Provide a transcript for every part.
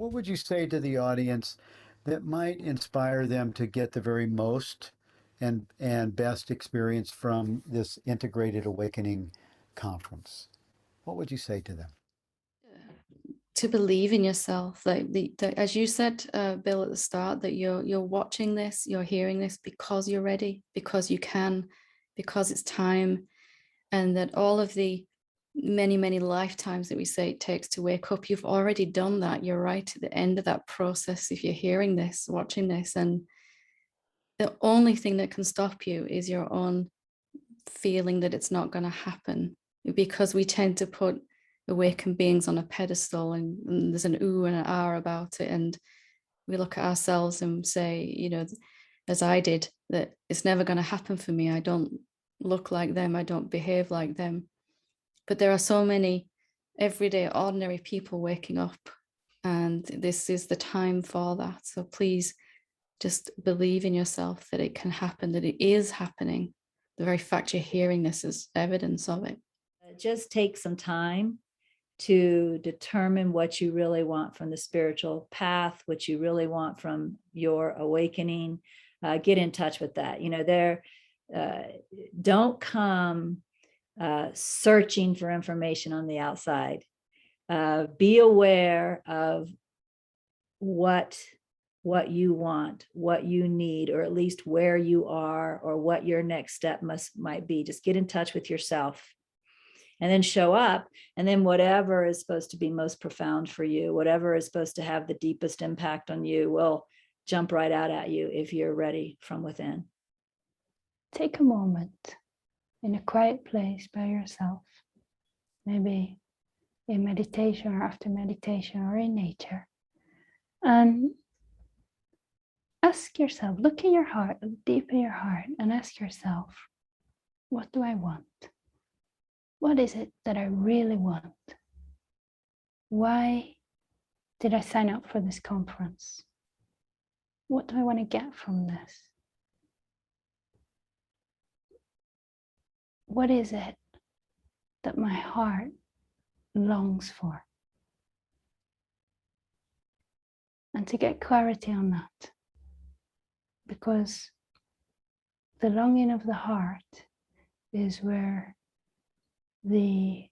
What would you say to the audience that might inspire them to get the very most and best experience from this integrated awakening conference? What would you say to them? To believe in yourself, like as you said, Bill, at the start, that you're watching this, you're hearing this because you're ready, because you can, because it's time, and that all of the many lifetimes that we say it takes to wake up, you've already done that. You're right at the end of that process if you're hearing this, watching this, and the only thing that can stop you is your own feeling that it's not going to happen, because we tend to put awakened beings on a pedestal, and there's an ooh and an ah about it, and we look at ourselves and say, as I did, that it's never going to happen for me. I don't look like them, I don't behave like them. But there are so many everyday ordinary people waking up, and this is the time for that. So please just believe in yourself that it can happen, that it is happening. The very fact you're hearing this is evidence of it. Just take some time to determine what you really want from the spiritual path, what you really want from your awakening. Get in touch with that. Don't come searching for information on the outside. Be aware of what you want, what you need, or at least where you are, or what your next step might be. Just get in touch with yourself. And then show up, and then whatever is supposed to be most profound for you, whatever is supposed to have the deepest impact on you, will jump right out at you if you're ready from within. Take a moment in a quiet place by yourself, maybe in meditation or after meditation or in nature, and ask yourself, look in your heart, look deep in your heart, and ask yourself, what do I want? What is it that I really want? Why did I sign up for this conference? What do I want to get from this? What is it that my heart longs for? And to get clarity on that, because the longing of the heart is where the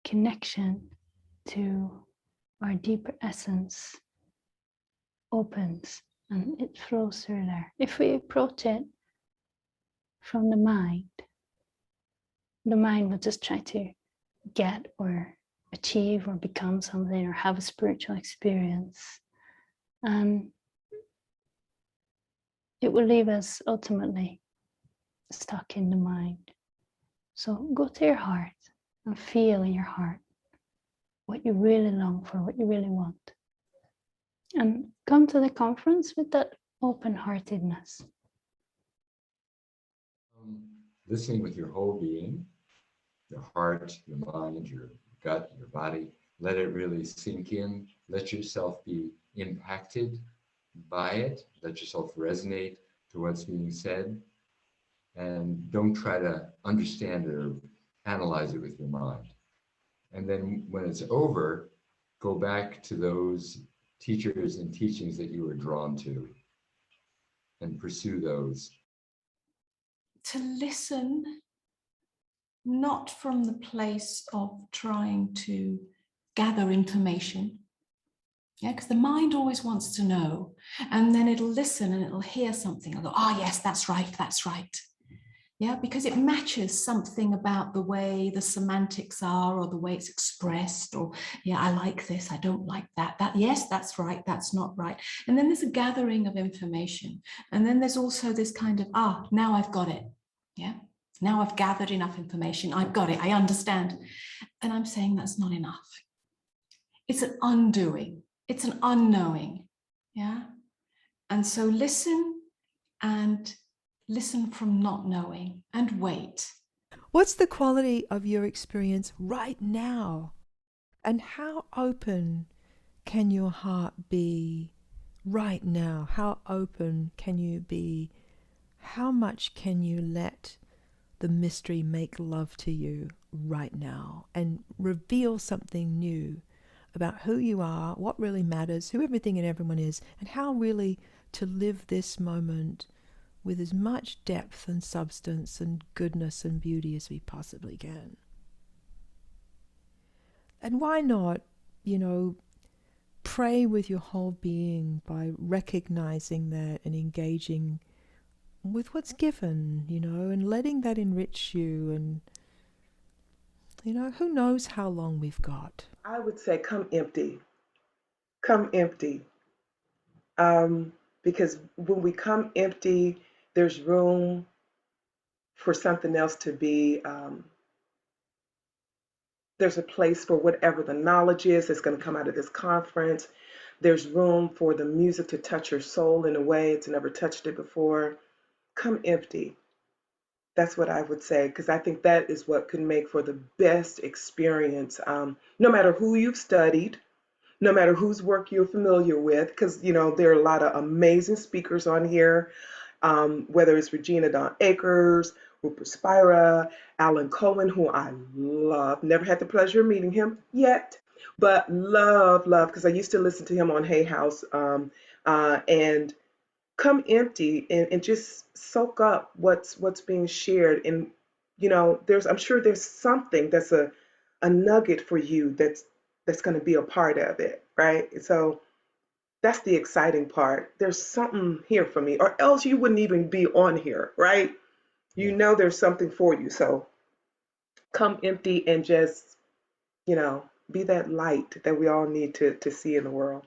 connection to our deeper essence opens, and it flows through there. If we approach it from the mind will just try to get or achieve or become something or have a spiritual experience, and it will leave us ultimately stuck in the mind. So go to your heart and feel in your heart what you really long for, what you really want. And come to the conference with that open-heartedness. Listening with your whole being, your heart, your mind, your gut, your body. Let it really sink in. Let yourself be impacted by it. Let yourself resonate to what's being said. And don't try to understand it or analyze it with your mind. And then when it's over, go back to those teachers and teachings that you were drawn to and pursue those. To listen, not from the place of trying to gather information. Yeah, because the mind always wants to know, and then it'll listen and it'll hear something and go, oh yes, that's right, that's right. Yeah, because it matches something about the way the semantics are, or the way it's expressed, or yeah, I like this, I don't like that. Yes, that's right, that's not right. And then there's a gathering of information. And then there's also this kind of, now I've got it. Yeah, now I've gathered enough information, I've got it, I understand. And I'm saying that's not enough. It's an undoing, it's an unknowing. Yeah. And so listen, and listen from not knowing, and wait. What's the quality of your experience right now? And how open can your heart be right now? How open can you be? How much can you let the mystery make love to you right now and reveal something new about who you are, what really matters, who everything and everyone is, and how really to live this moment with as much depth and substance and goodness and beauty as we possibly can. And why not, pray with your whole being by recognizing that and engaging with what's given, and letting that enrich you. And, who knows how long we've got. I would say come empty. Come empty. Because when we come empty, there's room for something else to be. There's a place for whatever the knowledge is that's going to come out of this conference. There's room for the music to touch your soul in a way it's never touched it before. Come empty. That's what I would say, because I think that is what can make for the best experience, no matter who you've studied, no matter whose work you're familiar with, because, there are a lot of amazing speakers on here, whether it's Regina Dawn Akers, Rupert Spira, Alan Cohen, who I love. Never had the pleasure of meeting him yet, but love, because I used to listen to him on Hay House, and come empty and just soak up what's being shared. And I'm sure there's something that's a nugget for you that's going to be a part of it, right? So that's the exciting part. There's something here for me, or else you wouldn't even be on here, right? There's something for you. So come empty and just be that light that we all need to see in the world.